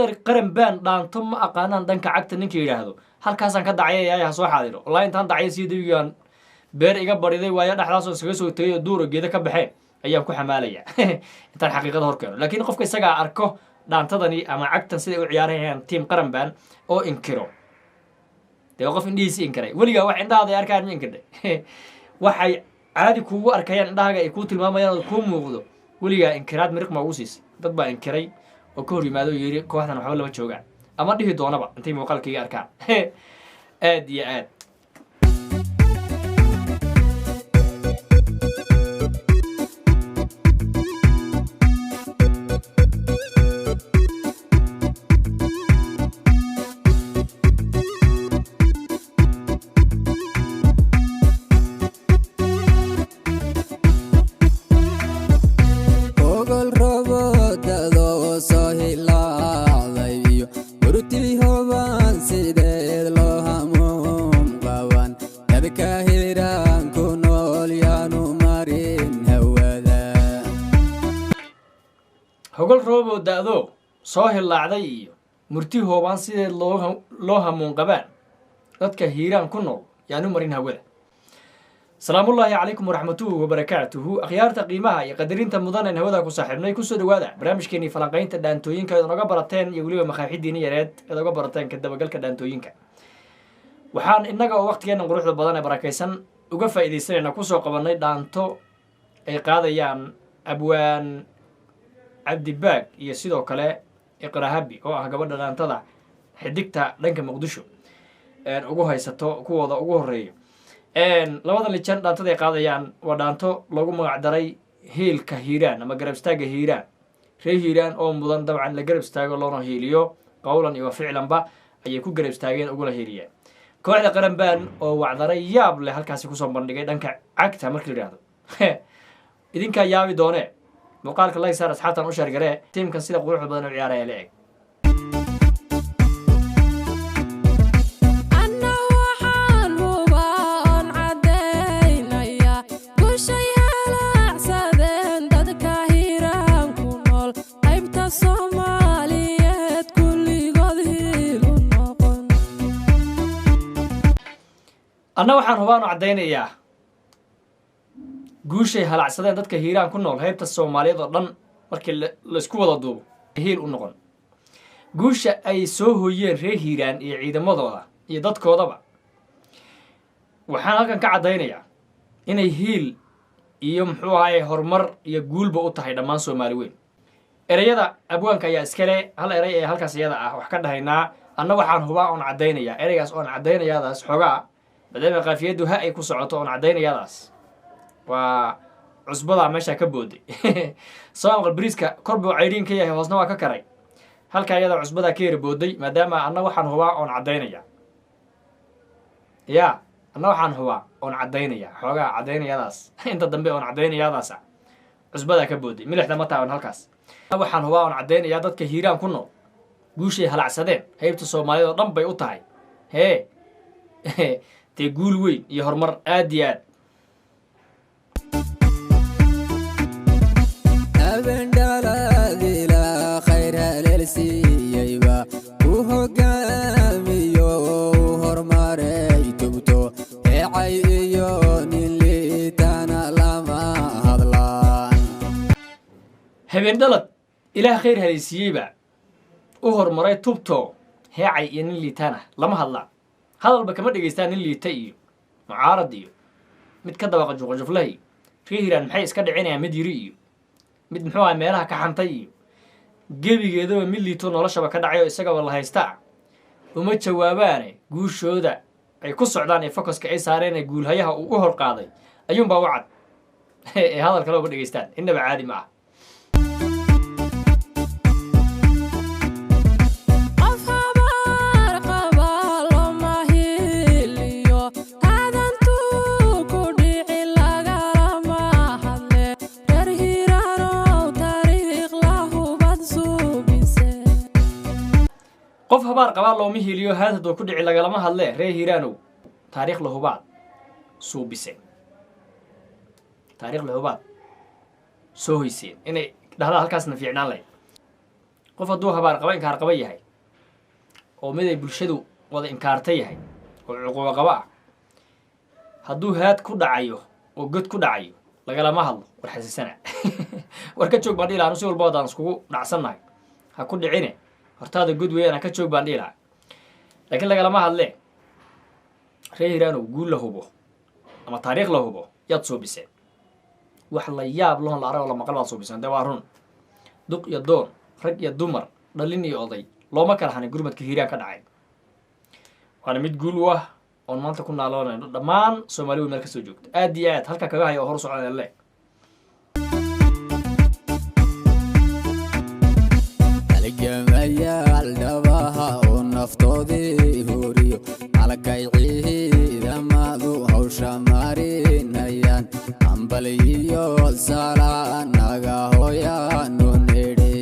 adeer qaran baan dhaanto ma aqaanaan dhanka cagta ninka yidhaahdo halkaasaan ka dacyayaay ha soo xaadiro wallahi intaan dacya sii dabigaan beer iga bariday waayo dhexdaasoo isaga soo tegay oo duuro geeda ka baxeen ayaan ku xamaalaya intaan xaqiiqada hor keeno laakiin qofka isagaa arko dhaantadani ama cagtan siday u ciyaarayaan tiim qaran baan oo inkiro dee qof indhihiisi inkiray weligaa wax indhahaada arkaan ma inkirday waxay caadi kuugu arkayaan indhahaaga ay kuu tilmaamayaan oo kuu muuqdo weligaa inkiraad miriq ma ugu siisay dad baa inkiray oo ka hor yimaado yidhi kooxdan waxba lama joogaan ama dhihi doonaba intay muuqaalkayga arkaan aad iyo aad hogol roob oo da'do soo hillaacday iyo murti hoobaan sideed loo hamuun qabaan dadka hiiraan ku nool yaanu marin hawada salaamullaahi calaykum waraxmatuhu wabarakaatuhu akhyaarta qiimaha iyo qadarinta mudan aan hawada ku saaxiibnay kusoo dhawaada barnaamijkeenii falanqaynta dhaantooyinka eed oga barateen iyo weliba makaaxidiina yareed eed oga barateen ka dabagalka dhaantooyinka waxaan innaga oo waqtigeenna quruxda badan ee barakaysan uga faa'iidaysanayna kusoo qabannay dhaanto ay qaadayaan abwaan cabdibaag iyo sidoo kale iqrahabi oo ah gabadha dhaantada xidigta dhanka muqdisho ugu haysato kuwooda ugu horeeyo labada lijan dhaantada ay qaadayaan waa dhaanto lagu magacdaray hiilka hiiraan ama garab istaaga hiiraan ree hiiraan oo mudan dabcan la garab istaago loona hiiliyo qowlan iyo ficlanba ayay ku garab istaageen ugula hiiliyeen kooxda qaran baan oo wacdaray yaab leh halkaasi kusoo bandhigay dhanka cagta marka la yidhahdo idinkaa yaabi doonee muuqaalka laysaar asxaabtan u sheergaree tiimkan sida quruxda badan u ciyaaraya la eg anna waxaan hubaanu caddaynayaa guushay halacsadeen dadka hiiraan ku nool haybta soomaaliyeed oo dhan markii laisku wada duubo hiil u noqon guusha ay soo hooyeen reer hiiraan iyo ciidamadooda iyo dadkoodaba waxaan halkan ka caddaynayaa inay hiil iyo muxuu ahaye horumar iyo guulba u tahay dhammaan soomaali weyn ereyada abwaanka ayaa iskale hal erey ee halkaas iyada ah wax ka dhahaynaa anna waxaan hubaa oon caddaynayaa ereygaas oon caddaynayaadaas xogaa maadaama qaafiyaddu ha ay ku socoto oon caddaynayaadaas waa cusbadaa meeshaa ka booday soomaqal bariiska kor buu cayriin ka yahay hoosna waa ka karay halkaa iyada cusbadaa ka yara booday maadaama anna waxaan hubaa oon caddaynaya ya anna waxaan hubaa oon caddaynaya xoogaa caddaynayadaas inta dambe oon caddaynayadaasa cusbadaa ka booday milixda ma taaban halkaas waxaan hubaa oon caddaynayaa dadka hiiraan ku nool guushay halacsadeen haybta soomaaliyad oo dhan bay u tahay hee dee guul weyn iyo horumar aad iyo aad habeen dhalad ilaah khayr halaysiiyeyba u horumaray tubto heecay iyo nin liitaana lama hadlaan hadalba kama dhegaystaan nin liita iyo mucaarad iyo mid ka dabaqa juqajuflahi ree hiiraan maxay iska dhicinayaan mid yiri iyo mid muxuu aha meelaha ka xantay iyo gebigeedaba mid liito noloshaba ka dhacay oo isagaba la haysta uma jawaabaane guushooda ay ku socdaan ee focuska ay saareen ee guulhayaha uu u hor qaaday ayuunbaa u cad ee hadal kaleba dhegaystaan innaba caadi ma ah qof habaar qabaa looma hiiliyo haad hadduu ku dhici lagalama hadlee ree hiiraanow taariikh lahubaad suubiseen taariikh lahubaad soo hoyseen inay dhahdaa halkaasna fiicnaan lahayd qof hadduu habaar qaba inkaar qaba yahay oo miday bulshadu wada inkaarta yahay oo cuquubo qaba ah hadduu haad ku dhacayo oo god ku dhacayo lagalama hadlo war xasiisana war ka joog baan dhihi lahaa si walba wadaan iskugu dhacsannahay ha ku dhicine hortaada god weeyaan ha ka joog baan dhihi lahaa laakiin lagalama hadle reer hiiraanow guul la hubo ama taariikh la hubo yaad soo biseen wax la yaab lahon la arag oo la maqal baad soo biseen dee waa run duq iyo doon rag iyo dumar dhalin iyo oday looma kala hanin gurmadka hiiraan ka dhacay waana mid guul u ah oon maanta ku naaloonayno dhammaan soomaali weyn meel kasoo joogto aad iyo aad halkaa kaga haya oo hor socda le halgamayaal dhabaha oo naftoodii horiyo halkay ciidamadu hawsha marinayaan ambaliyo sala naga hooyaanu nidhi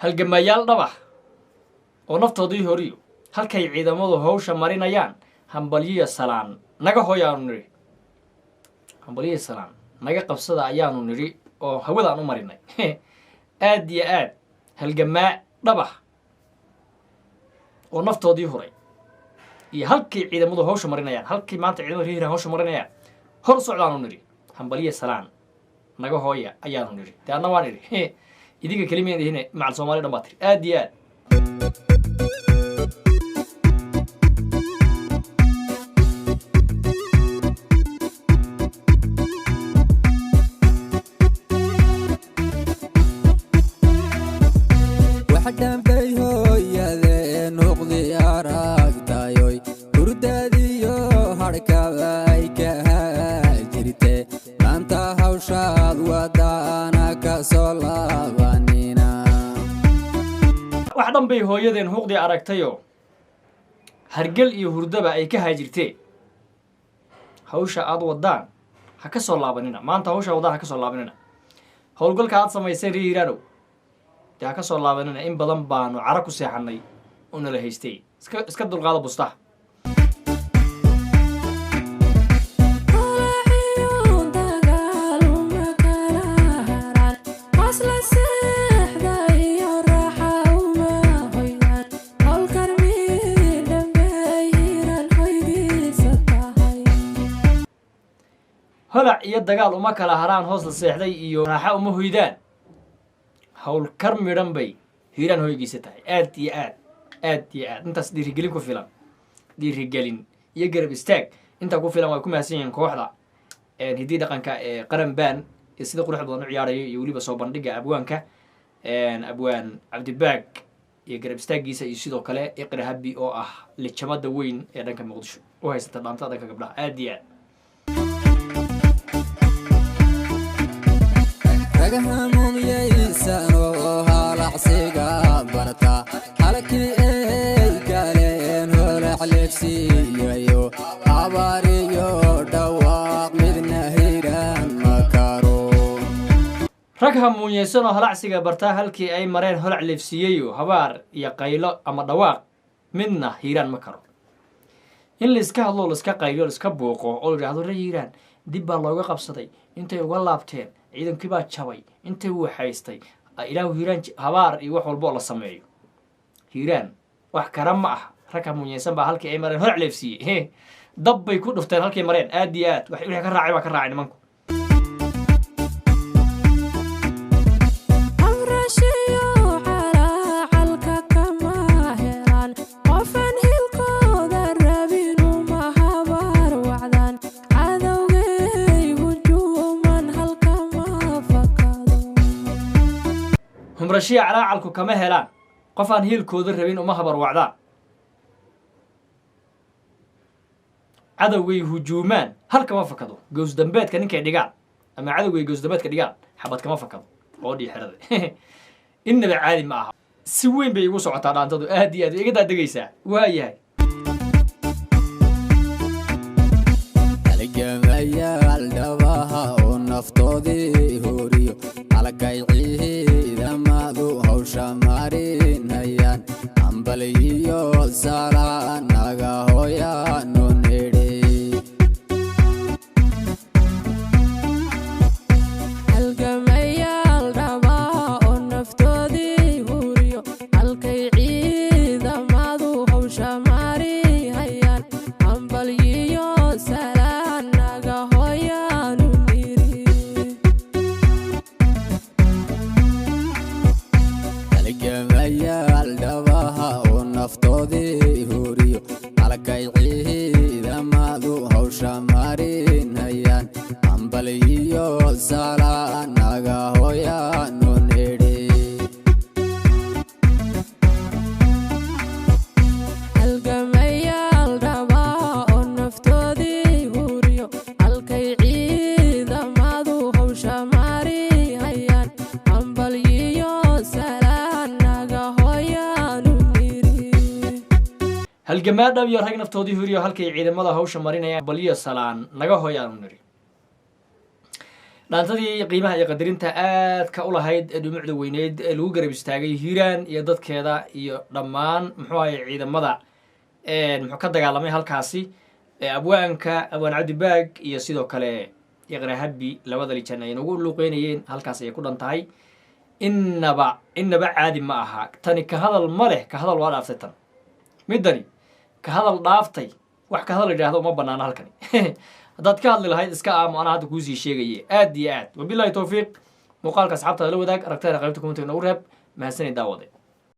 halgamayaal dhaba oo naftoodii horiyo halkay ciidamadu hawsha marinayaan hambalyiyo salaan naga hooyaanu nidhi hambalyiyo salaan naga qabsada ayaanu nidhi oo hawadaan u marinay aad iyo aad halgamaa dhaba oo naftoodii horay iyo halkay ciidamadu hawsha marinayaan halkay maanta ciidamada reer hiiraan hawsha marinayaan hor socdaanu nidhi hambalyiyo salaan naga hooya ayaanu nidhi dee anna waan idhi idinka kelimeen ihine macal Soomaali dhan baa tiri aad iyo aad waxaan bay hooyadee noqdi aragtayoy hurdadiyo harkaba ay ka jirtee maanta hawshaad wadaana ka soo laabanina wax dhan bay hooyadeen huuqdii aragtayoo hargel iyo hurdaba ay ka haajirtee hawsha aad wadaan ha ka soo laabanina maanta hawsha wadaan ha ka soo laabanina howlgalka aad samaysay reer hiiraanow dee ha ka soo laabanina in badan baanu cara ku seexanay oo nala haystay iska dulqaada bustaha holac iyo dagaal uma kala haraan hoos la seexday iyo raaxa uma hoydaan hawl kar midhan bay hiiraan hoygiisa tahay aad iyo aad aad iyo aad intaas dhiirigelin ku filan dhiirigelin iyo garab istaag intaa ku filan way ku mahadsan yihiin kooxda hiddii dhaqanka ee qaran baan iyo sida quruxda badan u ciyaarayo iyo weliba soo bandhiga abwaanka abwaan cabdibaag iyo garab istaagiisa iyo sidoo kale iqra habbi oo ah lijamada weyn ee dhanka muqdisho u haysata dhaantada dhanka gabdhaha aad iyo aad ragahamun yaysano halacsiga barta halkii ay galeen holac leegsiiyayo abaariyo dhawaaq midna hiiraan makaro rag hamuunyeysanoo halacsiga bartaa halkii ay mareen holac leefsiiyeyo habaar iyo qaylo ama dhawaaq midna hiiraan ma karo in laiska hadlo laiska qaylo laiska buuqo oo la yidhaahdo reer hiiraan dib baa looga qabsaday intay uga laabteen ciidankii baa jabay intay waxaystay ilaahu hiiraan habaar iyo wax walbo la sameeyo hiiraan wax kara ma ah rag hamuunyeysan baa halkii ay mareen holac leefsiiyey dab bay ku dhufteen halkay mareen aad iyo aad wixii ka raacay baa ka raacay nimanku humrashiya calaacalku kama helaan qof aan hiilkooda rabin uma habar wacdaan cadowgay hujuumaan hal kama fakado goosdambeedka ninkay dhigaan ama cadowgay goosdambeedka dhigaan xabad kama fakado oo dhii xerada innaba caadi ma aha si weyn bay igu socotaa dhaantadu aad iyo aad iga daadegaysaa waayahay halgamayaal dhabaha oo nafta salaanaga hooyaanu nidhi halgamayaal dhabaa oo naftoodii huriyo halkay ciidamadu hawsha marihayaan hambalyiyo salaanaga hooyaanu nidhi halgamaa dhab iyo rag naftoodii huriyo halkay ciidamada hawsha marinayaan baliyo salaan naga hooyaanu nidhi dhaantadii qiimaha iyo qadarinta aadka u lahayd ee dhumucda weyneed ee lagu garab istaagay hiiraan iyo dadkeeda iyo dhammaan muxuu ahay ciidamada muxuu ka dagaalamay halkaasi abwaanka abwaan cabdibaag iyo sidoo kale iqra habbi labada lijan ay nagu luuqeynayeen halkaas ayay ku dhan tahay innaba caadi ma aha tani ka hadal ma leh ka hadal waa dhaaftay tan middani ka hadal dhaaftay wax ka hadal yidhaahdo uma banaana halkani haddaad ka hadli lahayd iska aamo anaa hadda kuusii sheegaye aad iyo aad wabilahi towfiiq muuqaalka asxaabtaada la wadaag aragtayna qaybta commentiga nagu reeb mahadsanay daawade